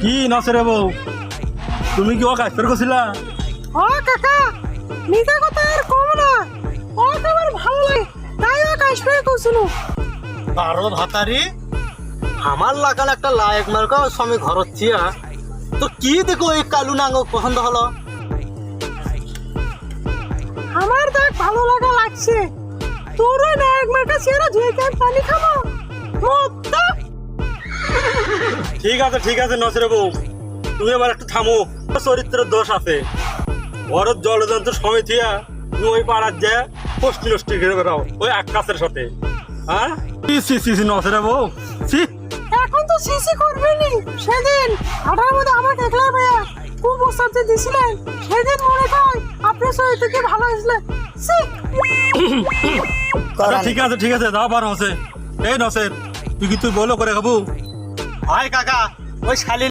কি নসরে বউ, তুমি কি ও কাজ করে করছিলা? ও কাকা, মিথ্যা কথা আর কম না। ও তো আমার ভালো লাগে, তাই ও কাশ্মীরে করছিল। বারো ভাতারি আমার লাগাল একটা লায়ক মার্কা স্বামী ঘর চিয়া তো কি দেখো এই কালু নাঙ্গ পছন্দ হলো। আমার দেখ ভালো লাগা লাগছে। তোর ওই নায়ক মার্কা ছেড়ে ধুয়ে কাপ পানি খাবো মত্তা। ঠিক আছে নসরে বউ, তুমি আবার একটু থামো। চরিত্রের দোষ আছে, বড় জলযন্ত্র সমিতিয়া তুমি ওই পাড়ার যে পোস্টি নষ্টি ঘিরে বেড়াও ওই আকাশের সাথে। হ্যাঁ সি নসরে বউ, সি। এখন তো সিসি করবেনি। সেদিন হাটার মধ্যে আমাকে একলা ভাইয়া খুব প্রস্তাবতে দিছিলেন। সেদিন মনে হয় আপনার সঙ্গে থেকে ভালো হয়েছিল। ঠিক আছে দাও পার হচ্ছে। এই নসের, তুই কি তুই বলো করে খাবো? ভাই কাকা ওই শালি